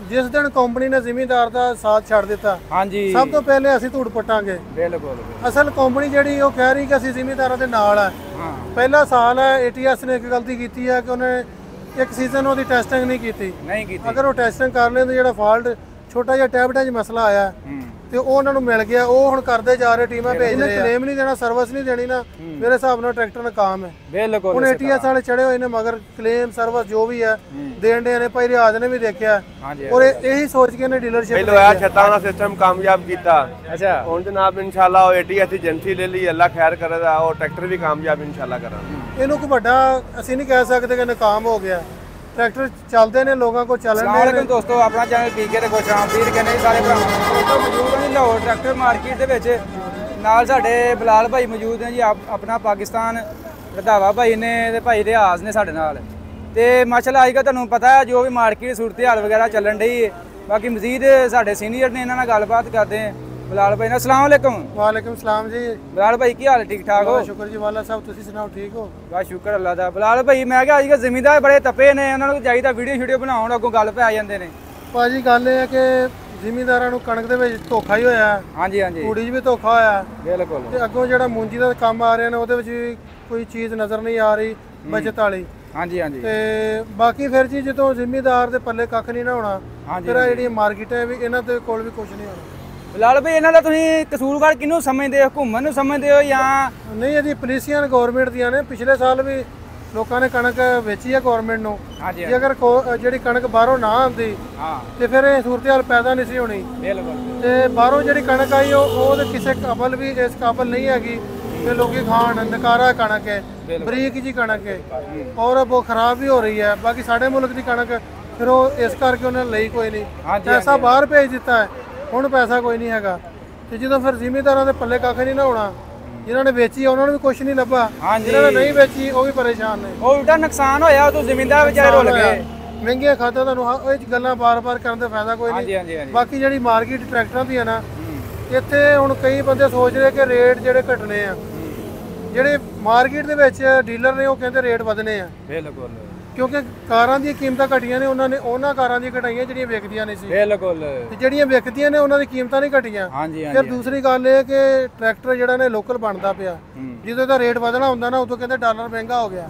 ਜਿਸ ਦਿਨ ਕੰਪਨੀ ਨੇ ਜ਼ਿਮੀਂਦਾਰ ਦਾ ਸਾਥ ਛੱਡ ਦਿੱਤਾ, ਹਾਂਜੀ ਸਭ ਤੋਂ ਪਹਿਲੇ ਅਸੀਂ ਧੂੜ ਪੱਟਾਂਗੇ। ਬਿਲਕੁਲ ਅਸਲ ਕੰਪਨੀ ਜਿਹੜੀ ਉਹ ਕਹਿ ਰਹੀ ਕਿ ਅਸੀਂ ਜ਼ਿਮੀਂਦਾਰਾਂ ਦੇ ਨਾਲ ਆ। ਹਾਂ ਪਹਿਲਾ ਸਾਲ ਹੈ, ਏਟੀਐਸ ਨੇ ਇੱਕ ਗਲਤੀ ਕੀਤੀ ਹੈ ਕਿ ਉਹਨੇ ਇੱਕ ਸੀਜ਼ਨ ਉਹਦੀ ਟੈਸਟਿੰਗ ਨਹੀਂ ਕੀਤੀ। ਨਹੀਂ ਕੀਤੀ। ਅਗਰ ਉਹ ਟੈਸਟਿੰਗ ਕਰ ਲੈਂਦੇ, ਜਿਹੜਾ ਫਾਲਟ ਛੋਟਾ ਜਿਹਾ ਟੈਬਲੇਟਾਂ 'ਚ ਮਸਲਾ ਆਇਆ ਤੇ ਉਹ ਉਹਨਾਂ ਨੂੰ ਮਿਲ ਗਿਆ, ਉਹ ਹੁਣ ਕਰਦੇ ਜਾ ਰਹੇ, ਟੀਮਾਂ ਭੇਜ ਰਹੇ। ਕਲੇਮ ਨਹੀਂ ਦੇਣਾ, ਸਰਵਿਸ ਨਹੀਂ ਦੇਣੀ ਨਾ, ਮੇਰੇ ਹਿਸਾਬ ਨਾਲ ਟਰੈਕਟਰ ਨਕਾਮ ਹੈ। ਬਿਲਕੁਲ ਹੁਣ ਏਟੀਐਸ ਵਾਲੇ ਚੜੇ ਹੋਏ ਨੇ, ਮਗਰ ਕਲੇਮ ਸਰਵਿਸ ਜੋ ਵੀ ਹੈ ਦੇਣ ਦੇ ਨੇ। ਭਾਈ ਰਿਆਜ਼ ਨੇ ਵੀ ਦੇਖਿਆ ਔਰ ਇਹੀ ਸੋਚ ਕੇ ਨੇ ਡੀਲਰਸ਼ਿਪ ਪਹਿਲਾਂ ਆ ਛੱਤਾਂ ਦਾ ਸਿਸਟਮ ਕਾਮਯਾਬ ਕੀਤਾ। ਅੱਛਾ ਹੁਣ ਜਨਾਬ ਇਨਸ਼ਾਅੱਲਾ ਉਹ ਏਟੀਐਸ ਦੀ ਏਜੰਸੀ ਲੈ ਲਈ, ਅੱਲਾ ਖੈਰ ਕਰੇਗਾ, ਉਹ ਟਰੈਕਟਰ ਵੀ ਕਾਮਯਾਬ ਇਨਸ਼ਾਅੱਲਾ ਕਰਾਂਗੇ। ਇਹਨੂੰ ਕੋਈ ਵੱਡਾ ਅਸੀਂ ਨਹੀਂ ਕਹਿ ਸਕਦੇ ਕਿ ਨਕਾਮ ਹੋ ਗਿਆ। ਟਰੈਕਟਰ ਚੱਲਦੇ ਨੇ, ਲੋਕਾਂ ਕੋਲ ਚੱਲਣ ਸਲਾਮ ਅਲੈਕੁਮ ਦੋਸਤੋ, ਆਪਣਾ ਚੈਨਲ ਪੀਕੇ ਤੇ ਖੁਸ਼ਰਾਮ ਵੀਰ ਕਹਿੰਦੇ ਸਾਰੇ ਭਰਾਵਾਂ ਮੌਜੂਦ ਹਾਂ ਜੀ ਲਾਹੌਰ ਟਰੈਕਟਰ ਮਾਰਕੀਟ ਦੇ ਵਿੱਚ। ਨਾਲ ਸਾਡੇ ਬਲਾਲ ਭਾਈ ਮੌਜੂਦ ਨੇ ਜੀ, ਆਪਣਾ ਪਾਕਿਸਤਾਨ ਰਧਾਵਾ ਭਾਈ ਨੇ ਤੇ ਭਾਈ ਰਿਆਜ਼ ਨੇ ਸਾਡੇ ਨਾਲ। ਤੇ ਮਾਸ਼ਾਅੱਲਾ ਅੱਜ ਕੱਲ੍ਹ ਤੁਹਾਨੂੰ ਪਤਾ ਹੈ ਜੋ ਵੀ ਮਾਰਕੀਟ ਸੂਰਤ ਹਾਲ ਵਗੈਰਾ ਚੱਲਣ ਡਈ ਹੈ। ਬਾਕੀ ਮਜ਼ੀਦ ਸਾਡੇ ਸੀਨੀਅਰ ਨੇ, ਇਹਨਾਂ ਨਾਲ ਗੱਲਬਾਤ ਕਰਦੇ ਹਾਂ ਬਲਾਲ ਭਾਈ ਨਾਲ। ਅਸਲਾਮ ਅਲੈਕੁਮ। ਵਾਲੇਕੁਮ ਸਲਾਮ ਜੀ। ਬਲਾਲ ਭਾਈ ਕੀ ਹਾਲ ਠੀਕ ਠਾਕ ਹੋ? ਸ਼ੁਕਰ ਜੀ ਵਾਲਾ ਸਾਹਿਬ, ਤੁਸੀਂ ਸੁਣਾਓ ਠੀਕ ਹੋ? ਬਸ ਸ਼ੁਕਰ ਅੱਲਾ ਦਾ। ਬਲਾਲ ਭਾਈ ਮੈਂ ਕਿਹਾ ਅੱਜ ਕੱਲ੍ਹ ਜ਼ਿਮੀਂਦਾਰ ਬੜੇ ਤਪੇ ਨੇ, ਉਹਨਾਂ ਨੂੰ ਚਾਹੀਦਾ ਵੀਡੀਓ ਬਣਾਉਣ, ਅੱਗੋਂ ਗੱਲ ਪੈ ਜਾਂਦੇ ਨੇ। ਭਾਜੀ ਗੱਲ ਇਹ ਹੈ ਕਿ ਜ਼ਿਮੀਂਦਾਰਾਂ ਨੂੰ ਕਣਕ ਦੇ ਵਿੱਚ ਧੋਖਾ ਹੀ ਹੋਇਆ। ਹਾਂਜੀ ਹਾਂਜੀ ਤੂੜੀ 'ਚ ਵੀ ਧੋਖਾ ਹੋਇਆ ਬਿਲਕੁਲ। ਤੇ ਅੱਗੋਂ ਜਿਹੜਾ ਮੂੰਜੀ ਦਾ ਕੰਮ ਆ ਰਿਹਾ ਨੇ ਉਹਦੇ ਵਿੱਚ ਵੀ ਕੋਈ ਚੀਜ਼ ਨਜ਼ਰ ਨਹੀਂ ਆ ਰਹੀ ਬਚਤ ਵਾਲੀ। ਹਾਂਜੀ ਹਾਂਜੀ ਤੇ ਬਾਕੀ ਫਿਰ ਜੀ ਜਦੋਂ ਜ਼ਿਮੀਂਦਾਰ ਦੇ ਪੱਲੇ ਕੱਖ ਨਹੀਂ ਨਾ ਹੋਣਾ, ਫਿਰ ਆਹ ਜਿਹੜੀ ਮਾਰਕੀਟ ਹੈ ਵੀ ਇਹਨਾਂ ਦੇ ਕੋਲ ਵੀ ਕੁਝ ਨਹੀਂ ਹੋਣਾ। ਬਲਾਲ ਭਾਈ ਇਹਨਾਂ ਦਾ ਤੁਸੀਂ ਕਸੂਰਵਾਰ ਕਿਹਨੂੰ ਸਮਝਦੇ ਹੋ? ਘੁੰਮਣ ਨੂੰ ਸਮਝਦੇ ਹੋ ਜਾਂ ਨਹੀਂ? ਇਹਦੀ ਪੋਲੀਸੀਆਂ ਗਵਰਨਮੈਂਟ ਦੀਆਂ ਨੇ। ਪਿਛਲੇ ਸਾਲ ਵੀ ਲੋਕਾਂ ਨੇ ਕਣਕ ਵੇਚੀ ਹੈ ਗਵਰਨਮੈਂਟ ਨੂੰ। ਹਾਂਜੀ ਜੇ ਅਗਰ ਜਿਹੜੀ ਕਣਕ ਬਾਹਰੋਂ ਨਾ ਆਉਂਦੀ ਹਾਂ ਤੇ ਫਿਰ ਇਹ ਸੂਰਤ ਹਾਲ ਪੈਦਾ ਨਹੀਂ ਸੀ ਹੋਣੀ। ਬਿਲਕੁਲ। ਤੇ ਬਾਹਰੋਂ ਜਿਹੜੀ ਕਣਕ ਆਈ ਉਹ ਤੇ ਕਿਸੇ ਕਾਬਲ ਵੀ ਇਸ ਕਾਬਲ ਨਹੀਂ ਹੈਗੀ ਕਿ ਲੋਕੀ ਖਾਣ। ਨਕਾਰਾ ਕਣਕ ਹੈ, ਬਰੀਕ ਜੀ ਕਣਕ ਹੈ ਔਰ ਬਹੁਤ ਖਰਾਬ ਵੀ ਹੋ ਰਹੀ ਹੈ। ਬਾਕੀ ਸਾਡੇ ਮੁਲਕ ਦੀ ਕਣਕ ਫਿਰ ਉਹ ਇਸ ਕਰਕੇ ਉਹਨਾਂ ਨੇ ਲਈ ਕੋਈ ਨਹੀਂ, ਪੈਸਾ ਬਾਹਰ ਭੇਜ ਦਿੱਤਾ ਹੈ, ਹੁਣ ਪੈਸਾ ਕੋਈ ਨਹੀਂ ਹੈਗਾ। ਤੇ ਜਦੋਂ ਫਿਰ ਜ਼ਿਮੀਂਦਾਰਾਂ ਦੇ ਪੱਲੇ ਕੱਖ ਨਹੀਂ ਨਾ ਹੋਣਾ, ਜਿਨ੍ਹਾਂ ਨੇ ਵੇਚੀ ਉਹਨਾਂ ਨੂੰ ਵੀ ਕੁਝ ਨਹੀਂ ਲੱਭਾ, ਜਿਨ੍ਹਾਂ ਨੇ ਨਹੀਂ ਵੇਚੀ ਉਹ ਵੀ ਪਰੇਸ਼ਾਨ ਨੇ। ਉਹ ਉਲਟਾ ਨੁਕਸਾਨ ਹੋਇਆ, ਉਹ ਤੋਂ ਜ਼ਿਮੀਂਦਾਰ ਵਿਚਾਰੇ ਰੁੱਲ ਗਏ। ਮਹਿੰਗੀਆਂ ਖਾਦਾਂ ਤੁਹਾਨੂੰ ਇਹ ਗੱਲਾਂ ਬਾਰ-ਬਾਰ ਕਰਨ ਦਾ ਫਾਇਦਾ ਕੋਈ ਨਹੀਂ। ਹਾਂਜੀ ਹਾਂਜੀ ਬਾਕੀ ਜਿਹੜੀ ਮਾਰਕੀਟ ਟਰੈਕਟਰਾਂ ਦੀ ਹੈ ਨਾ, ਇੱਥੇ ਹੁਣ ਕਈ ਬੰਦੇ ਸੋਚ ਰਹੇ ਕਿ ਰੇਟ ਜਿਹੜੇ ਘਟਣੇ ਆ। ਜਿਹੜੇ ਮਾਰਕੀਟ ਦੇ ਵਿੱਚ ਡੀਲਰ ਨੇ ਉਹ ਕਹਿੰਦੇ ਰੇਟ ਵਧਣੇ ਆ। ਬਿਲਕੁਲ। ਕਿਉਂਕਿ ਕਾਰਾਂ ਦੀਆਂ ਕੀਮਤਾਂ ਘਟੀਆਂ ਨੇ, ਉਹਨਾਂ ਨੇ ਉਹਨਾਂ ਕਾਰਾਂ ਦੀਆਂ ਘਟਾਈਆਂ ਜਿਹੜੀਆਂ ਵਿਕਦੀਆਂ ਨਹੀਂ ਸੀ। ਬਿਲਕੁਲ। ਤੇ ਜਿਹੜੀਆਂ ਵਿਕਦੀਆਂ ਨੇ ਉਹਨਾਂ ਦੀ ਕੀਮਤਾਂ ਨਹੀਂ ਘਟੀਆਂ। ਹਾਂਜੀ ਫਿਰ ਦੂਸਰੀ ਗੱਲ ਇਹ ਕਿ ਟਰੈਕਟਰ ਜਿਹੜਾ ਨੇ ਲੋਕਲ ਬਣਦਾ ਪਿਆ। ਜਦੋਂ ਇਹਦਾ ਰੇਟ ਵਧਣਾ ਹੁੰਦਾ ਨਾ, ਉਦੋਂ ਕਹਿੰਦੇ ਡਾਲਰ ਮਹਿੰਗਾ ਹੋ ਗਿਆ।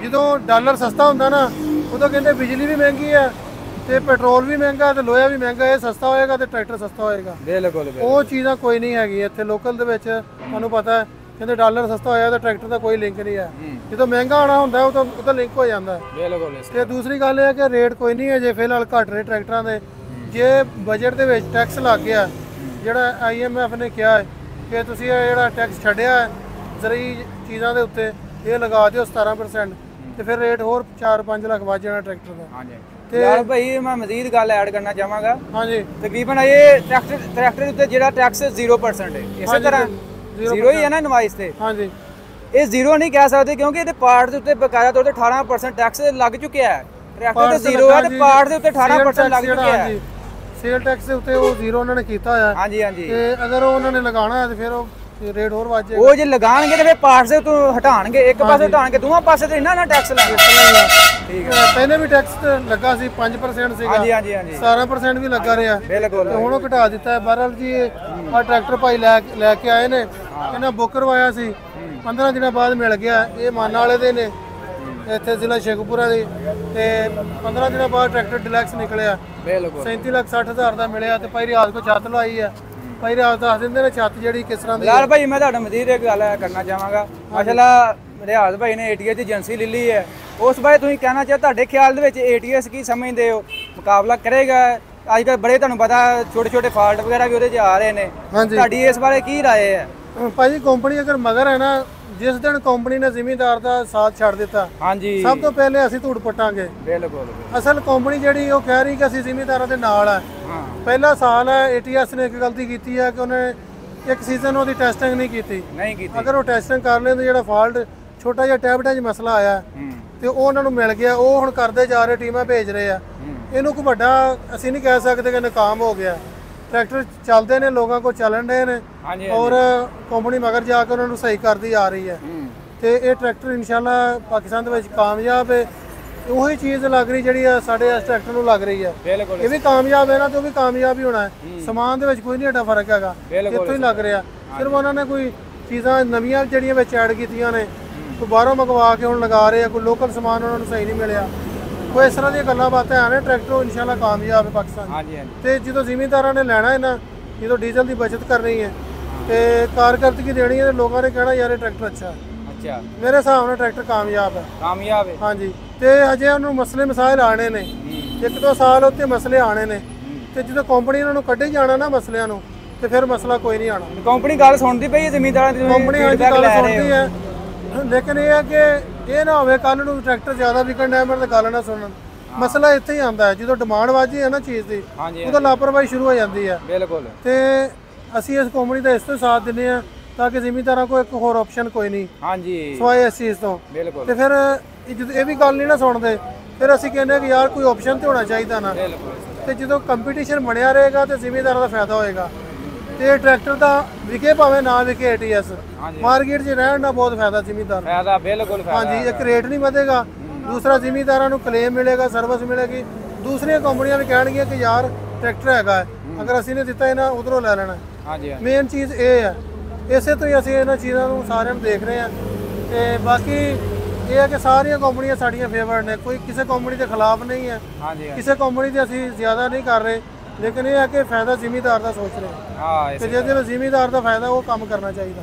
ਜਦੋਂ ਡਾਲਰ ਸਸਤਾ ਹੁੰਦਾ ਨਾ, ਉਦੋਂ ਕਹਿੰਦੇ ਬਿਜਲੀ ਵੀ ਮਹਿੰਗੀ ਹੈ ਤੇ ਪੈਟਰੋਲ ਵੀ ਮਹਿੰਗਾ ਤੇ ਲੋਹਾ ਵੀ ਮਹਿੰਗਾ। ਇਹ ਸਸਤਾ ਹੋਏਗਾ ਤੇ ਟਰੈਕਟਰ ਸਸਤਾ ਹੋਏਗਾ। ਬਿਲਕੁਲ। ਉਹ ਚੀਜ਼ਾਂ ਕੋਈ ਨਹੀਂ ਹੈਗੀ ਇੱਥੇ ਲੋਕਲ ਦੇ ਵਿੱਚ। ਤੁਹਾਨੂੰ ਪਤਾ ਹੈ ਕਹਿੰਦੇ ਡਾਲਰ ਸਸਤਾ ਹੋਇਆ ਤਾਂ ਟਰੈਕਟਰ ਦਾ ਕੋਈ ਲਿੰਕ ਨਹੀਂ ਹੈ। ਜਦੋਂ ਮਹਿੰਗਾ ਆਉਣਾ ਹੁੰਦਾ ਉਹ ਤਾਂ ਲਿੰਕ ਹੋ ਜਾਂਦਾ। ਬਿਲਕੁਲ। ਤੇ ਦੂਸਰੀ ਗੱਲ ਇਹ ਹੈ ਕਿ ਰੇਟ ਕੋਈ ਨਹੀਂ ਹੈ ਜੇ ਫਿਲਹਾਲ ਘਟ ਰਹੇ ਟਰੈਕਟਰਾਂ ਦੇ। ਜੇ ਬਜਟ ਦੇ ਵਿੱਚ ਟੈਕਸ ਲੱਗ ਗਿਆ, ਜਿਹੜਾ IMF ਨੇ ਕਿਹਾ ਹੈ ਕਿ ਤੁਸੀਂ ਇਹ ਜਿਹੜਾ ਟੈਕਸ ਛੱਡਿਆ ਹੈ ਜ਼ਰੂਰੀ ਚੀਜ਼ਾਂ ਦੇ ਉੱਤੇ, ਇਹ ਲਗਾ ਦਿਓ 17%, ਤੇ ਫਿਰ ਰੇਟ ਹੋਰ 4-5 ਲੱਖ ਵੱਧ ਜਾਣਾ ਟਰੈਕਟਰ ਦਾ। ਹਾਂਜੀ ਤੇ ਯਾਰ ਭਾਈ ਮੈਂ ਮਜ਼ੀਦ ਗੱਲ ਐਡ ਕਰਨਾ ਚਾਹਾਂਗਾ। ਹਾਂਜੀ ਤਕਰੀਬਨ ਇਹ ਟਰੈਕਟਰ ਉੱਤੇ ਜਿਹੜਾ ਟੈਕਸ 0% ਹੈ, ਇਸੇ ਤਰ੍ਹਾਂ ਜ਼ੀਰੋ ਹੀ ਹੈ ਨਾ ਇਨਵਾਇਸ ਤੇ। ਹਾਂਜੀ ਇਹ ਜ਼ੀਰੋ ਨਹੀਂ ਕਹਿ ਸਕਦੇ ਕਿਉਂਕਿ ਇਹਦੇ ਪਾਰਟ ਦੇ ਉੱਤੇ ਬਕਾਇਆ ਤੌਰ ਤੇ 18% ਟੈਕਸ ਲੱਗ ਚੁੱਕਿਆ ਹੈ। ਟਰੈਕਟਰ ਤੇ ਜ਼ੀਰੋ ਹੈ ਤੇ ਪਾਰਟ ਦੇ ਉੱਤੇ 18% ਲੱਗ ਚੁੱਕਿਆ ਹੈ। ਸੇਲ ਟੈਕਸ ਦੇ ਉੱਤੇ ਉਹ ਜ਼ੀਰੋ ਉਹਨਾਂ ਨੇ ਕੀਤਾ ਹੋਇਆ। ਹਾਂਜੀ ਹਾਂਜੀ। ਤੇ ਅਗਰ ਉਹ ਉਹਨਾਂ ਨੇ ਲਗਾਉਣਾ ਹੈ ਤੇ ਫਿਰ ਉਹ ਰੇਟ ਹੋਰ ਵੱਧ ਜਾਏਗਾ। ਉਹ ਜੇ ਲਗਾਣਗੇ ਤੇ ਫਿਰ ਪਾਰਟਸ ਦੇ ਉੱਤੋਂ ਹਟਾਣਗੇ, ਇੱਕ ਪਾਸੇ ਹਟਾਣਗੇ, ਦੋਵਾਂ ਪਾਸੇ ਤੇ ਇਹਨਾਂ ਟੈਕਸ ਲੱਗੇਗਾ। ਠੀਕ ਹੈ। ਪਹਿਲੇ ਵੀ ਟੈਕਸ ਲੱਗਾ ਸੀ 5% ਸੀਗਾ। ਹਾਂਜੀ ਹਾਂਜੀ ਹਾਂਜੀ 17% ਵੀ ਲੱਗਾ ਰਿਹਾ। ਬਿਲਕੁਲ। ਤੇ ਹੁਣ ਉਹ ਘਟਾ ਦਿੱਤਾ ਹੈ। ਬਹਰਹਾਲ ਜੀ ਆ ਟਰੈਕਟਰ ਭਾਈ ਲੈ ਕੇ ਆਏ ਨੇ, ਇਹਨਾਂ ਬੁੱਕ ਕਰਵਾਇਆ ਸੀ, 15 ਦਿਨਾਂ ਬਾਅਦ ਮਿਲ ਗਿਆ। ਇਹ ਮਾਨਾ ਵਾਲੇ ਦੇ ਨੇ, ਇੱਥੇ ਜ਼ਿਲ੍ਹਾ ਸ਼ੇਖੂਪੁਰਾ ਦੇ। ਤੇ 15 ਦਿਨਾਂ ਬਾਅਦ ਟਰੈਕਟਰ ਡਿਲੈਕਸ ਨਿਕਲਿਆ। ਬਿਲਕੁਲ 37,60,000 ਦਾ ਮਿਲਿਆ। ਤੇ ਭਾਈ ਰਿਆਜ਼ ਕੋ ਛੱਤ ਲਵਾਈ ਹੈ। ਭਾਈ ਰਿਆਜ਼ ਦੱਸ ਦਿੰਦੇ ਨੇ ਛੱਤ ਜਿਹੜੀ ਕਿਸ ਤਰ੍ਹਾਂ ਦੀ। ਯਾਰ ਭਾਈ ਮੈਂ ਤੁਹਾਡਾ ਮਜ਼ੀਦ ਇੱਕ ਗੱਲ ਕਰਨਾ ਚਾਹਾਂਗਾ। ਮਾਸ਼ਾਅੱਲਾ ਰਿਆਜ਼ ਭਾਈ ਨੇ ATS ਦੀ ਏਜੰਸੀ ਲੈ ਲਈ ਹੈ, ਉਸ ਬਾਰੇ ਤੁਸੀਂ ਕਹਿਣਾ ਚਾਹੋ, ਤੁਹਾਡੇ ਖਿਆਲ ਦੇ ਵਿੱਚ ATS ਕੀ ਸਮਝਦੇ ਹੋ? ਮੁਕਾਬਲਾ ਕਰੇਗਾ? ਅੱਜ ਕੱਲ੍ਹ ਬੜੇ ਤੁਹਾਨੂੰ ਪਤਾ ਛੋਟੇ ਛੋਟੇ ਫਾਲਟ ਵਗੈਰਾ ਵੀ ਉਹਦੇ 'ਚ ਆ ਰਹੇ ਨੇ, ਤੁਹਾਡੀ ਇਸ ਬਾਰੇ ਕੀ ਰਾਏ ਹੈ? ਭਾਈ ਕੰਪਨੀ ਅਗਰ ਮਗਰ ਹੈ ਨਾ, ਜਿਸ ਦਿਨ ਕੰਪਨੀ ਨੇ ਜ਼ਿਮੀਂਦਾਰ ਦਾ ਸਾਥ ਛੱਡ ਦਿੱਤਾ, ਹਾਂਜੀ ਸਭ ਤੋਂ ਪਹਿਲੇ ਅਸੀਂ ਧੂੜ ਪੱਟਾਂਗੇ। ਬਿਲਕੁਲ। ਅਸਲ ਕੰਪਨੀ ਜਿਹੜੀ ਉਹ ਕਹਿ ਰਹੀ ਕਿ ਅਸੀਂ ਜ਼ਿਮੀਂਦਾਰਾਂ ਦੇ ਨਾਲ ਆ। ਪਹਿਲਾ ਸਾਲ ਹੈ, ATS ਨੇ ਇੱਕ ਗਲਤੀ ਕੀਤੀ ਹੈ ਕਿ ਉਹਨੇ ਇੱਕ ਸੀਜ਼ਨ ਉਹਦੀ ਟੈਸਟਿੰਗ ਨਹੀਂ ਕੀਤੀ। ਨਹੀਂ ਕੀਤੀ। ਅਗਰ ਉਹ ਟੈਸਟਿੰਗ ਕਰ ਲੈਂਦੇ, ਜਿਹੜਾ ਫਾਲਟ ਛੋਟਾ ਜਿਹਾ ਟੈਬਲੇਟਾਂ 'ਚ ਮਸਲਾ ਆਇਆ ਤੇ ਉਹ ਉਹਨਾਂ ਨੂੰ ਮਿਲ ਗਿਆ, ਉਹ ਹੁਣ ਕਰਦੇ ਜਾ ਰਹੇ, ਟੀਮਾਂ ਭੇਜ ਰਹੇ ਆ। ਇਹਨੂੰ ਕੋਈ ਵੱਡਾ ਅਸੀਂ ਨਹੀਂ ਕਹਿ ਸਕਦੇ ਕਿ ਨਕਾਮ ਹੋ ਗਿਆ। ਟਰੈਕਟਰ ਚੱਲਦੇ ਨੇ, ਲੋਕਾਂ ਕੋਲ ਚੱਲਣ ਰਹੇ ਨੇ ਔਰ ਕੰਪਨੀ ਮਗਰ ਜਾ ਕੇ ਉਹਨਾਂ ਨੂੰ ਸਹੀ ਕਰਦੀ ਆ ਰਹੀ ਹੈ। ਤੇ ਇਹ ਟਰੈਕਟਰ ਇਨਸ਼ਾਅੱਲਾ ਪਾਕਿਸਤਾਨ ਦੇ ਵਿੱਚ ਕਾਮਯਾਬ ਹੈ। ਉਹੀ ਚੀਜ਼ ਲੱਗ ਰਹੀ ਜਿਹੜੀ ਆ ਸਾਡੇ ਇਸ ਟਰੈਕਟਰ ਨੂੰ ਲੱਗ ਰਹੀ ਹੈ। ਬਿਲਕੁਲ ਇਹ ਵੀ ਕਾਮਯਾਬ ਹੈ ਨਾ ਤੇ ਉਹ ਵੀ ਕਾਮਯਾਬ ਹੀ ਹੋਣਾ ਹੈ। ਸਮਾਨ ਦੇ ਵਿੱਚ ਕੋਈ ਨਹੀਂ ਏਡਾ ਫਰਕ ਹੈਗਾ, ਇੱਥੋਂ ਹੀ ਲੱਗ ਰਿਹਾ। ਸਿਰਫ ਉਹਨਾਂ ਨੇ ਕੋਈ ਚੀਜ਼ਾਂ ਨਵੀਆਂ ਜਿਹੜੀਆਂ ਵਿੱਚ ਐਡ ਕੀਤੀਆਂ ਨੇ, ਕੋਈ ਬਾਹਰੋਂ ਮੰਗਵਾ ਕੇ ਹੁਣ ਲਗਾ ਰਹੇ ਆ, ਕੋਈ ਲੋਕਲ ਸਮਾਨ ਉਹਨਾਂ ਨੂੰ ਸਹੀ ਨਹੀਂ ਮਿਲਿਆ, ਕੋਈ ਇਸ ਤਰ੍ਹਾਂ ਦੀਆਂ ਗੱਲਾਂ ਬਾਤਾਂ ਆ ਨੇ। ਟਰੈਕਟਰ ਇਨਸ਼ਾਅੱਲਾ ਕਾਮਯਾਬ ਹੈ ਪਾਕਿਸਤਾਨ। ਹਾਂਜੀ ਹਾਂਜੀ ਤੇ ਜਦੋਂ ਜ਼ਿਮੀਂਦਾਰਾਂ ਨੇ ਲੈਣਾ ਹੈ ਨਾ, ਜਦੋਂ ਡੀਜ਼ਲ ਦੀ ਬਚਤ ਕਰਨੀ ਹੈ ਤੇ ਕਾਰਕਰਦਗੀ ਦੇਣੀ ਹੈ, ਤੇ ਲੋਕਾਂ ਨੇ ਕਹਿਣਾ ਯਾਰ ਇਹ ਟਰੈਕਟਰ ਅੱਛਾ ਹੈ। ਅੱਛਾ ਮੇਰੇ ਹਿਸਾਬ ਨਾਲ ਟਰੈਕਟਰ ਕਾਮਯਾਬ ਹੈ। ਕਾਮਯਾਬ ਹੈ। ਹਾਂਜੀ, ਤੇ ਅਜੇ ਉਹਨੂੰ ਮਸਲੇ ਮਸਾਇਲ ਆਣੇ ਨੇ, 1-2 ਸਾਲ ਉੱਤੇ ਮਸਲੇ ਆਣੇ ਨੇ, ਤੇ ਜਦੋਂ ਕੰਪਨੀ ਉਹਨਾਂ ਨੂੰ ਕੱਢੇ ਜਾਣਾ ਨਾ ਮਸਲਿਆਂ ਨੂੰ, ਤੇ ਫਿਰ ਮਸਲਾ ਕੋਈ ਨਹੀਂ ਆਣਾ। ਕੰਪਨੀ ਗੱਲ ਸੁਣਦੀ ਪਈ ਹੈ ਜ਼ਿਮੀਂਦਾਰਾਂ ਦੀ, ਕੰਪਨੀ ਹਾਂਜੀ ਗੱਲ ਸੁਣਦੀ ਹੈ, ਲੇਕਿਨ ਇਹ ਹੈ ਕਿ ਇਹ ਨਾ ਹੋਵੇ ਕੱਲ ਨੂੰ ਟਰੈਕਟਰ ਜ਼ਿਆਦਾ ਵਿਕਣ ਡਿਆ ਮੇਰੇ ਗੱਲ ਨਾ ਸੁਣਨ। ਮਸਲਾ ਇੱਥੇ ਹੀ ਆਉਂਦਾ ਹੈ, ਜਦੋਂ ਡਿਮਾਂਡ ਵਾਜੀ ਹੈ ਨਾ ਚੀਜ਼ ਦੀ, ਉਦੋਂ ਲਾਪਰਵਾਹੀ ਸ਼ੁਰੂ ਹੋ ਜਾਂਦੀ ਹੈ। ਬਿਲਕੁਲ। ਤੇ ਅਸੀਂ ਇਸ ਕੰਪਨੀ ਦਾ ਇਸ ਤੋਂ ਸਾਥ ਦਿੰਦੇ ਹਾਂ ਤਾਂ ਕਿ ਜ਼ਿਮੀਂਦਾਰਾਂ ਕੋਲ ਇੱਕ ਹੋਰ ਆਪਸ਼ਨ ਕੋਈ ਨਹੀਂ ਹਾਂਜੀ ਸਵਾਏ ਇਸ ਚੀਜ਼ ਤੋਂ। ਬਿਲਕੁਲ। ਤੇ ਫਿਰ ਜਦੋਂ ਇਹ ਵੀ ਗੱਲ ਨਹੀਂ ਨਾ ਸੁਣਦੇ, ਫਿਰ ਅਸੀਂ ਕਹਿੰਦੇ ਹਾਂ ਕਿ ਯਾਰ ਕੋਈ ਆਪਸ਼ਨ ਤੇ ਹੋਣਾ ਚਾਹੀਦਾ ਨਾ। ਤੇ ਜਦੋਂ ਕੰਪੀਟੀਸ਼ਨ ਬਣਿਆ ਰਹੇਗਾ ਤੇ ਜ਼ਿਮੀਂਦਾਰਾਂ ਦਾ ਫਾਇਦਾ ਹੋਏਗਾ। ਤੇ ਟਰੈਕਟਰ ਦਾ ਵਿਕੇ ਭਾਵੇਂ ਨਾ ਵਿਕੇ ATS, ਮਾਰਕੀਟ 'ਚ ਰਹਿਣ ਦਾ ਬਹੁਤ ਫਾਇਦਾ ਜ਼ਿਮੀਂਦਾਰ ਨੂੰ। ਫਾਇਦਾ ਬਿਲਕੁਲ ਫਾਇਦਾ। ਹਾਂਜੀ, ਇੱਕ ਰੇਟ ਨਹੀਂ ਵਧੇਗਾ, ਦੂਸਰਾ ਜ਼ਿਮੀਂਦਾਰਾਂ ਨੂੰ ਕਲੇਮ ਮਿਲੇਗਾ, ਸਰਵਿਸ ਮਿਲੇਗੀ। ਦੂਸਰੀਆਂ ਕੰਪਨੀਆਂ ਵੀ ਕਹਿਣਗੀਆਂ ਕਿ ਯਾਰ ਟਰੈਕਟਰ ਹੈਗਾ, ਅਗਰ ਅਸੀਂ ਨੇ ਦਿੱਤਾ ਇਹਨਾਂ ਉਧਰੋਂ ਲੈ ਲੈਣਾ। ਹਾਂਜੀ ਮੇਨ ਚੀਜ਼ ਇਹ ਹੈ, ਇਸੇ ਤੋਂ ਹੀ ਅਸੀਂ ਇਹਨਾਂ ਚੀਜ਼ਾਂ ਨੂੰ ਸਾਰਿਆਂ ਨੂੰ ਦੇਖ ਰਹੇ ਹਾਂ। ਤੇ ਬਾਕੀ ਇਹ ਹੈ ਕਿ ਸਾਰੀਆਂ ਕੰਪਨੀਆਂ ਸਾਡੀਆਂ ਫੇਵਰਟ ਨੇ, ਕੋਈ ਕਿਸੇ ਕੰਪਨੀ ਦੇ ਖਿਲਾਫ ਨਹੀਂ ਹੈ, ਹਾਂਜੀ ਕਿਸੇ ਕੰਪਨੀ ਦੇ ਅਸੀਂ ਜ਼ਿਆਦਾ ਨਹੀਂ ਕਰ ਰਹੇ, ਲੇਕਿਨ ਇਹ ਹੈ ਕਿ ਫਾਇਦਾ ਜ਼ਿਮੀਂਦਾਰ ਦਾ ਸੋਚ ਰਹੇ ਹਾਂ ਹਾਂ। ਕਿ ਜਿਹਦੇ ਵਿੱਚ ਜ਼ਿਮੀਂਦਾਰ ਦਾ ਫਾਇਦਾ ਉਹ ਕੰਮ ਕਰਨਾ ਚਾਹੀਦਾ।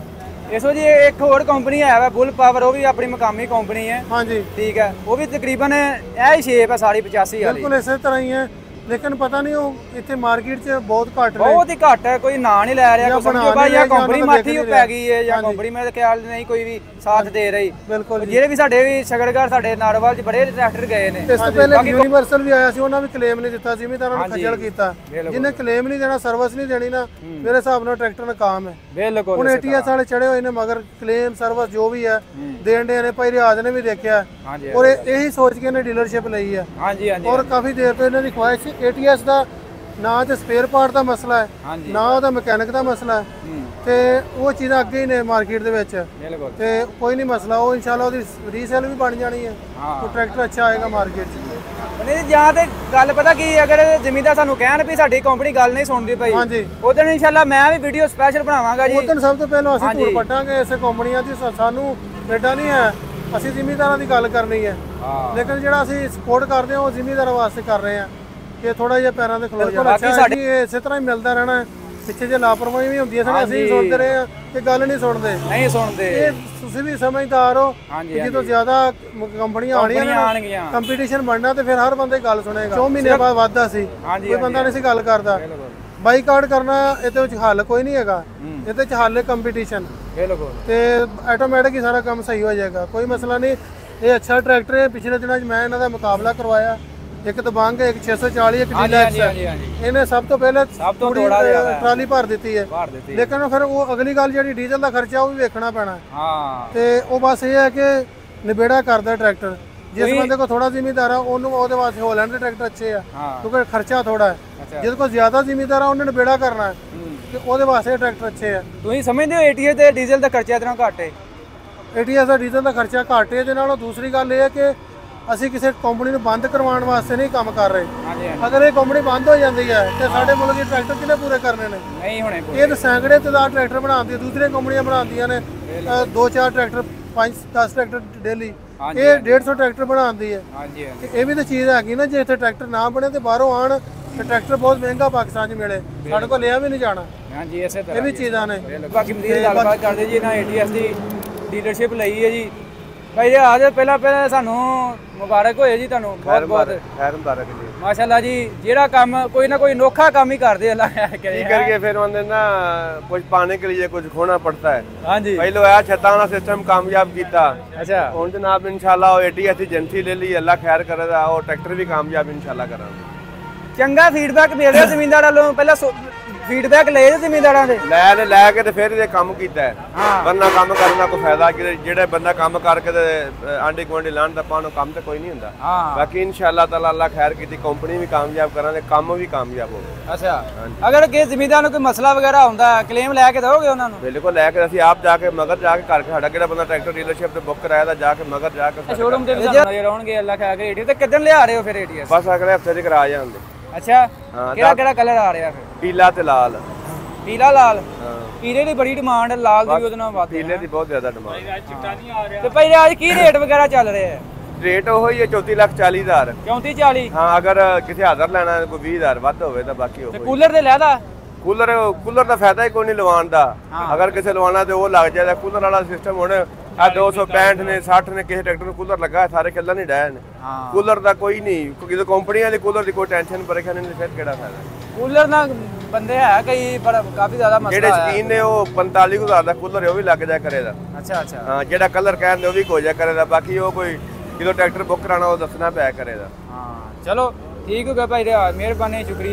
ਇਸੋ ਜੀ ਇੱਕ ਹੋਰ ਕੰਪਨੀ ਹੈ ਵਾ ਬੁੱਲ ਪਾਵਰ, ਉਹ ਵੀ ਆਪਣੀ ਮਕਾਮੀ ਕੰਪਨੀ ਹੈ। ਹਾਂਜੀ ਠੀਕ ਹੈ, ਉਹ ਵੀ ਤਕਰੀਬਨ ਇਹ ਹੀ ਸ਼ੇਪ ਹੈ ਸਾਰੀ 85 ਵਾਲੀ। ਬਿਲਕੁਲ ਇਸੇ ਤਰ੍ਹਾਂ ਹੀ ਹੈ, ਲੇਕਿਨ ਪਤਾ ਨਹੀਂ ਉਹ ਇੱਥੇ ਮਾਰਕੀਟ 'ਚ ਬਹੁਤ ਘੱਟ ਨੇ। ਬਹੁਤ ਹੀ ਘੱਟ ਹੈ, ਕੋਈ ਨਾਂ ਨਹੀਂ ਲੈ ਰਿਹਾ, ਕੋਈ ਸਮਝੋ ਭਾਈ ਜਾਂ ਕੰਪਨੀ ਮਾਠੀ ਉਹ ਪੈ ਗਈ ਹੈ ਜਾਂ ਕੰਪਨੀ ਮੇਰੇ ਖਿਆਲ ਨਹੀਂ ਕੋਈ ਵੀ ਸਾਥ ਦੇ ਰਹੀ। ਬਿਲਕੁਲ। ਜਿਹੜੇ ਵੀ ਸਾਡੇ ਵੀ ਸ਼ਗੜਗੜ ਸਾਡੇ ਨਾਰੋਵਾਲ 'ਚ ਬੜੇ ਟਰੈਕਟਰ ਗਏ ਨੇ। ਇਸ ਤੋਂ ਪਹਿਲੇ ਯੂਨੀਵਰਸਲ ਵੀ ਆਇਆ ਸੀ, ਉਹਨਾਂ ਵੀ ਕਲੇਮ ਨਹੀਂ ਦਿੱਤਾ, ਜ਼ਿਮੀਂਦਾਰਾਂ ਨੂੰ ਖੱਜਲ ਕੀਤਾ। ਜਿਹਨੇ ਕਲੇਮ ਨਹੀਂ ਦੇਣਾ, ਸਰਵਿਸ ਨਹੀਂ ਦੇਣੀ ਨਾ, ਮੇਰੇ ਹਿਸਾਬ ਨਾਲ ਟਰੈਕਟਰ ਨਾਕਾਮ ਹੈ। ਬਿਲਕੁਲ। ਹੁਣ ATS ਵਾਲੇ ਚੜੇ ਹੋਏ ਨੇ, ਮਗਰ ਕਲੇਮ ਸਰਵਿਸ ਜੋ ਵੀ ਹੈ ਦੇਣ ਦੇ ਨੇ। ਭਾਈ ਰਿਆਜ਼ ਨੇ ਵੀ ਦੇਖਿਆ, ਔਰ ਇਹੀ ਸੋਚ ਕੇ ਇਹਨੇ ਡੀਲਰਸ਼ਿਪ ਲਈ ਹੈ। ਹਾਂਜੀ ਹਾਂਜੀ। ਔਰ ਕਾਫੀ ਦੇਰ ਤੋਂ ਇਹਨਾਂ ਦੀ ਖੁਆਇਸ਼ ਸੀ। ATS ਦਾ ਨਾ ਤੇ ਸਪੇਅਰ ਪਾਰਟ ਦਾ ਮਸਲਾ ਹੈ, ਨਾ ਉਹਦਾ ਮਕੈਨਿਕ ਦਾ ਮਸਲਾ ਹੈ, ਤੇ ਉਹ ਚੀਜ਼ਾਂ ਅੱਗੇ ਹੀ ਨੇ ਮਾਰਕੀਟ ਦੇ ਵਿੱਚ। ਬਿਲਕੁਲ। ਤੇ ਕੋਈ ਨਹੀਂ ਮਸਲਾ, ਉਹ ਇਨਸ਼ਾਅੱਲਾ ਉਹਦੀ ਰੀਸੇਲ ਵੀ ਬਣ ਜਾਣੀ ਹੈ, ਉਹ ਟਰੈਕਟਰ ਅੱਛਾ ਆਏਗਾ ਮਾਰਕੀਟ 'ਚ। ਨਹੀਂ ਜਾਂ ਤੇ ਗੱਲ ਪਤਾ ਕੀ, ਅਗਰ ਜ਼ਿਮੀਂਦਾਰ ਸਾਨੂੰ ਕਹਿਣ ਵੀ ਸਾਡੀ ਕੰਪਨੀ ਗੱਲ ਨਹੀਂ ਸੁਣਦੀ ਪਈ, ਹਾਂਜੀ, ਉਦੋਂ ਇਨਸ਼ਾਅੱਲਾ ਮੈਂ ਵੀ ਵੀਡੀਓ ਸਪੈਸ਼ਲ ਬਣਾਵਾਂਗਾ ਜੀ। ਉਦੋਂ ਸਭ ਤੋਂ ਪਹਿਲਾਂ ਅਸੀਂ ਧੂੜ ਪੱਟਾਂਗੇ ਇਸੇ ਕੰਪਨੀਆਂ ਦੀ। ਸਾਨੂੰ ਐਡਾ ਨਹੀਂ ਹੈ, ਅਸੀਂ ਜ਼ਿਮੀਂਦਾਰਾਂ ਦੀ ਗੱਲ ਕਰਨੀ ਹੈ, ਲੇਕਿਨ ਜਿਹੜਾ ਅਸੀਂ ਸਪੋਰਟ ਕਰਦੇ ਹਾਂ ਉਹ ਜ਼ਿਮੀਂਦਾਰਾਂ ਵਾਸਤੇ ਕਰ ਰਹੇ ਹਾਂ ਕਿ ਥੋੜਾ ਜਿਹਾ ਪੈਰਾਂ ਤੇ ਖਲੋ ਜਾਣਾ। ਬਾਕੀ ਇਸੇ ਤਰ੍ਹਾਂ ਹੀ ਮਿਲਦਾ ਰਹਿਣਾ ਹੈ। ਪਿੱਛੇ ਜੇ ਲਾਪਰਵਾਹੀ ਵੀ ਹੁੰਦੀ ਹੈ ਸਨ, ਅਸੀਂ ਸੁਣਦੇ ਰਹੇ ਹਾਂ ਕਿ ਗੱਲ ਨਹੀਂ ਸੁਣਦੇ। ਨਹੀਂ ਸੁਣਦੇ। ਇਹ ਤੁਸੀਂ ਵੀ ਸਮਝਦਾਰ ਹੋ ਕਿ ਜਦੋਂ ਜ਼ਿਆਦਾ ਕੰਪਨੀਆਂ ਆਣੀਆਂ, ਕੰਪੀਟੀਸ਼ਨ ਬਣਨਾ, ਤੇ ਫਿਰ ਹਰ ਬੰਦੇ ਗੱਲ ਸੁਣੇਗਾ। 4 ਮਹੀਨੇ ਬਾਅਦ ਵਾਧਾ ਸੀ, ਕੋਈ ਬੰਦਾ ਨਹੀਂ ਸੀ ਗੱਲ ਕਰਦਾ। ਬਾਈਕਾਟ ਕਰਨਾ ਇਹਦੇ ਵਿੱਚ ਹੱਲ ਕੋਈ ਨਹੀਂ ਹੈਗਾ, ਇਹਦੇ ਵਿੱਚ ਹੱਲ ਹੈ ਕੰਪੀਟੀਸ਼ਨ। ਬਿਲਕੁਲ। ਤੇ ਆਟੋਮੈਟਿਕ ਹੀ ਸਾਰਾ ਕੰਮ ਸਹੀ ਹੋ ਜਾਏਗਾ, ਕੋਈ ਮਸਲਾ ਨਹੀਂ। ਇਹ ਅੱਛਾ ਟਰੈਕਟਰ ਹੈ। ਪਿਛਲੇ ਦਿਨਾਂ 'ਚ ਮੈਂ ਇਹਨਾਂ ਦਾ ਮੁਕਾਬਲਾ ਕਰਵਾਇਆ, ਇੱਕ ਦਬੰਗ ਹੈ, ਇੱਕ 640, ਇੱਕ ਡੀਲੈਕਸ ਹੈ। ਇਹਨੇ ਸਭ ਤੋਂ ਪਹਿਲੇ ਟਰਾਲੀ ਭਰ ਦਿੱਤੀ ਹੈ, ਲੇਕਿਨ ਫਿਰ ਉਹ ਅਗਲੀ ਗੱਲ ਜਿਹੜੀ ਡੀਜ਼ਲ ਦਾ ਖਰਚਾ ਉਹ ਵੀ ਵੇਖਣਾ ਪੈਣਾ। ਤੇ ਉਹ ਬਸ ਇਹ ਹੈ ਕਿ ਨਿਬੇੜਾ ਕਰਦਾ ਟਰੈਕਟਰ। ਜਿਸ ਬੰਦੇ ਕੋਲ ਥੋੜਾ ਜ਼ਿਮੀਂਦਾਰ ਆ ਉਹਨੂੰ ਉਹਦੇ ਵਾਸਤੇ ਹੋਲੈਂਡ ਦੇ ਟਰੈਕਟਰ ਅੱਛੇ ਆ, ਕਿਉਂਕਿ ਖਰਚਾ ਥੋੜਾ ਹੈ। ਜਿਹਦੇ ਕੋਲ ਜ਼ਿਆਦਾ ਜ਼ਿਮੀਂਦਾਰ ਆ ਉਹਨੇ ਨਿਬੇੜਾ ਕਰਨਾ ਹੈ, ਤੇ ਉਹਦੇ ਵਾਸਤੇ ਟਰੈਕਟਰ ਅੱਛੇ ਆ। ਤੁਸੀਂ ਸਮਝਦੇ ਹੋ ATS ਤੇ ਡੀਜ਼ਲ ਦਾ ਖਰਚਾ ਇਤਨਾ ਘੱਟ ਹੈ? ATS ਦਾ ਡੀਜ਼ਲ ਦਾ ਖਰਚਾ ਘੱਟ ਹੈ। ਇਹਦੇ ਨਾਲੋਂ ਦੂਸਰੀ ਗੱਲ ਇਹ ਹੈ ਕਿ ਅਸੀਂ ਕਿਸੇ ਕੰਪਨੀ ਨੂੰ ਬੰਦ ਕਰਵਾਉਣ ਵਾਸਤੇ ਨਹੀਂ ਕੰਮ ਕਰ ਰਹੇ। ਅਗਰ ਇਹ ਕੰਪਨੀ ਬੰਦ ਹੋ ਜਾਂਦੀ ਹੈ ਤੇ ਸਾਡੇ ਮੁਲਕ ਦੇ ਟਰੈਕਟਰ ਕਿਹਨੇ ਪੂਰੇ ਕਰਨੇ ਨੇ? ਨਹੀਂ ਹੋਣੇ। ਇਹ ਤਾਂ ਸੈਂਕੜੇ ਤਾਦਾਦ ਟਰੈਕਟਰ ਬਣਾਉਂਦੀ, ਦੂਸਰੀਆਂ ਕੰਪਨੀਆਂ ਬਣਾਉਂਦੀਆਂ ਨੇ 2-4 ਟਰੈਕਟਰ, 5-10 ਟਰੈਕਟਰ ਡੇਲੀ। ਇਹ 150 ਟਰੈਕਟਰ ਬਣਾਉਂਦੀ ਹੈ। ਇਹ ਵੀ ਤਾਂ ਚੀਜ਼ ਹੈਗੀ ਨਾ, ਜੇ ਇੱਥੇ ਟਰੈਕਟਰ ਨਾ ਬਣੇ ਤੇ ਬਾਹਰੋਂ ਆਣ ਤੇ ਟਰੈਕਟਰ ਬਹੁਤ ਮਹਿੰਗਾ ਪਾਕਿਸਤਾਨ 'ਚ ਮਿਲੇ, ਸਾਡੇ ਕੋਲ ਲਿਆ ਵੀ ਨਹੀਂ ਜਾਣਾ। ਹਾਂਜੀ, ਇਸੇ ਤਰ੍ਹਾਂ ਇਹ ਵੀ ਚੀਜ਼ਾਂ ਨੇ। ਬਾਕੀ ਮਜ਼ੀਦ ਗੱਲਬਾਤ ਕਰਦੇ ਜੀ। ਇਹਨਾਂ ATS ਦੀ ਡੀਲਰਸ਼ਿਪ ਲਈ ਹੈ ਜੀ। ਭਾਈ ਜੀ ਆ ਜਾਓ, ਪਹਿਲਾਂ ਸਾਨੂੰ ਮੁਬਾਰਕ ਹੋਏ ਜੀ ਤੁਹਾਨੂੰ, ਬਹੁਤ ਬਹੁਤ ਖੈਰ ਮੁਬਾਰਕ ਜੀ। ਮਾਸ਼ਾਅੱਲਾ ਜੀ। ਜਿਹੜਾ ਕੰਮ ਕੋਈ ਨਾ ਕੋਈ ਅਨੋਖਾ ਕੰਮ ਹੀ ਕਰਦੇ अल्लाह ਕੀ ਕਰੀਏ, ਫਿਰ ਉਹਨੇ ਨਾ ਕੁਝ ਪਾਣੇ ਕੇ ਲਈ ਕੁਝ ਖੋਣਾ ਪੜਤਾ ਹੈ। ਹਾਂਜੀ, ਪਹਿਲੋਂ ਆਇਆ ਛੱਤਾਂ ਵਾਲਾ ਸਿਸਟਮ ਕਾਮਯਾਬ ਕੀਤਾ। ਅੱਛਾ, ਹੁਣ ਜਨਾਬ ਇਨਸ਼ਾਅੱਲਾ ਉਹ ATS ਦੀ ਏਜੰਸੀ ਲੈ ਲਈ, ਅੱਲਾ ਖੈਰ ਕਰੇਗਾ, ਉਹ ਟਰੈਕਟਰ ਵੀ ਕਾਮਯਾਬ ਇਨਸ਼ਾਅੱਲਾ ਕਰਾਂਗੇ। ਚੰਗਾ ਫੀਡਬੈਕ ਮਿਲ ਰਿਹਾ ਜ਼ਮੀਨਦਾਰ ਵੱਲੋਂ। ਪਹਿਲਾਂ ਫੀਡਬੈਕ ਲਏ ਜੇ ਜ਼ਿਮੀਂਦਾਰਾਂ ਦੇ? ਲੈ ਕੇ ਤੇ ਫਿਰ ਇਹਦੇ ਕੰਮ ਕੀਤਾ ਹੈ। ਹਾਂ। ਵਰਨਾ ਕੰਮ ਕਰਨ ਦਾ ਕੋਈ ਫਾਇਦਾ ਕਿ ਜਿਹੜੇ ਬੰਦਾ ਕੰਮ ਕਰਕੇ ਤੇ ਆਂਢੀ ਗੁਆਂਢੀ ਲਾਣ ਦਾ ਪਾਣ ਨੂੰ ਕੰਮ ਤੇ ਕੋਈ ਨਹੀਂ ਹੁੰਦਾ। ਹਾਂ। ਬਾਕੀ ਇਨਸ਼ਾਅੱਲਾ ਤਾਲਾ ਅੱਲਾ ਖੈਰ ਕੀਤੀ, ਕੰਪਨੀ ਵੀ ਕਾਮਯਾਬ ਕਰਾਂਗੇ, ਕੰਮ ਵੀ ਕਾਮਯਾਬ ਹੋਵੇ। ਅੱਛਾ, ਅਗਰ ਕਿਸੇ ਜ਼ਿਮੀਂਦਾਰ ਨੂੰ ਕੋਈ ਮਸਲਾ ਵਗੈਰਾ ਹੁੰਦਾ ਕਲੇਮ ਲੈ ਕੇ ਦੋਗੇ ਉਹਨਾਂ ਨੂੰ? ਬਿਲਕੁਲ ਲੈ ਕੇ ਅਸੀਂ ਆਪ ਜਾ ਕੇ ਮਗਰ ਜਾ ਕੇ ਕਰਕੇ ਸਾਡਾ ਕਿਹੜਾ ਬੰਦਾ ਟਰੈਕਟਰ ਡੀਲਰਸ਼ਿਪ ਤੇ ਬੁੱਕ ਕਰਾਇਆ ਦਾ ਜਾ ਕੇ ਮਗਰ ਜਾ ਕੇ ਸ਼ੋਰੂਮ ਤੇ ਵੀ ਨਜ਼ਰ ਆਉਣਗੇ ਅੱਲਾ ਖੈਰ ਕਰੇ। ਏਟੀਐਸ ਤੇ ਕਿੱਦਣ ਲਿਆ ਰਹੇ ਹੋ ਫਿਰ ਏਟੀਐਸ? ਬਸ ਅਗਲੇ ਹਫਤੇ ਦੀ ਕਰਾ ਜਾਂਦੇ। ਅੱਛਾ, ਹਾਂ, ਕਿਹੜਾ ਕਿਹੜਾ ਕਲਰ ਆ ਰਿਹਾ ਫਿਰ? ਪੀਲਾ ਤੇ ਲਾਲ। ਪੀਲਾ ਲਾਲ? ਹਾਂ, ਪੀਲੇ ਦੀ ਬੜੀ ਡਿਮਾਂਡ ਹੈ, ਲਾਲ ਦੀ ਵੀ ਉਹਦੇ ਨਾਲ ਵੱਧ ਹੈ। ਪੀਲੇ ਦੀ ਬਹੁਤ ਜ਼ਿਆਦਾ ਡਿਮਾਂਡ। ਤੇ ਭਾਈ ਅੱਜ ਕੀ ਰੇਟ ਵਗੈਰਾ ਚੱਲ ਰਿਹਾ ਹੈ? ਰੇਟ ਉਹ ਹੀ ਹੈ 34,40,000। 34-40? ਹਾਂ, ਅਗਰ ਕਿਸੇ ਹਾਜ਼ਰ ਲੈਣਾ ਕੋਈ 20,000 ਵੱਧ ਹੋਵੇ ਤਾਂ ਬਾਕੀ ਤੇ ਉਹ ਕੂਲਰ ਦੇ ਲੈਦਾ? ਕੂਲਰ ਦਾ ਫਾਇਦਾ ਹੀ ਕੋਈ ਨਹੀਂ ਲਵਾਉਣ ਦਾ। ਅਗਰ ਕਿਸੇ ਲਵਾਉਣਾ ਤੇ ਉਹ ਲੱਗ ਜਾਏਗਾ। ਕੂਲਰ ਵਾਲਾ ਸਿਸਟਮ ਹੁਣ ਆ 265 ਨੇ 60 ਨੇ ਕਿਸੇ ਟਰੈਕਟਰ ਨੂੰ ਕੂਲਰ ਲੱਗਾ, ਸਾਰੇ ਚੱਲਣ ਨਹੀਂ ਡਏ ਨੇ। ਕੂਲਰ ਦਾ ਕੋਈ ਨਹੀਂ, ਕਿਉਂਕਿ ਕੰਪਨੀਆਂ ਦੇ ਕੂਲਰ ਦੀ ਕੋਈ ਟੈਨਸ਼ਨ ਪਰੇਸ਼ਾਨੀ ਨਹੀਂ, ਫਿਰ ਕਿਹੜਾ ਫਾਇਦਾ। ਕੂਲਰ ਨਾਲ ਬੰਦੇ ਹੈ ਕਈ ਪਰ ਕਾਫੀ ਜ਼ਿਆਦਾ ਮਸਲਾ ਜਿਹੜੇ ਹੈ। ਸ਼ਕੀਨ ਨੇ ਉਹ 45,000 ਦਾ ਕੂਲਰ ਉਹ ਵੀ ਲੱਗ ਜਾ ਕਰੇਗਾ। ਅੱਛਾ ਅੱਛਾ। ਹਾਂ, ਜਿਹੜਾ ਕਲਰ ਕਹਿੰਦੇ ਉਹ ਵੀ ਹੋ ਜਾ ਕਰੇਗਾ। ਬਾਕੀ ਉਹ ਕੋਈ ਜਦੋਂ ਟਰੈਕਟਰ ਬੁੱਕ ਕਰਾਣਾ ਉਹ ਦੱਸਣਾ ਪਿਆ ਕਰੇਗਾ। ਹਾਂ ਚਲੋ ਠੀਕ ਹੋ ਗਿਆ ਭਾਈ, ਮਿਹਰਬਾਨੀ, ਸ਼ੁਕਰੀਆ।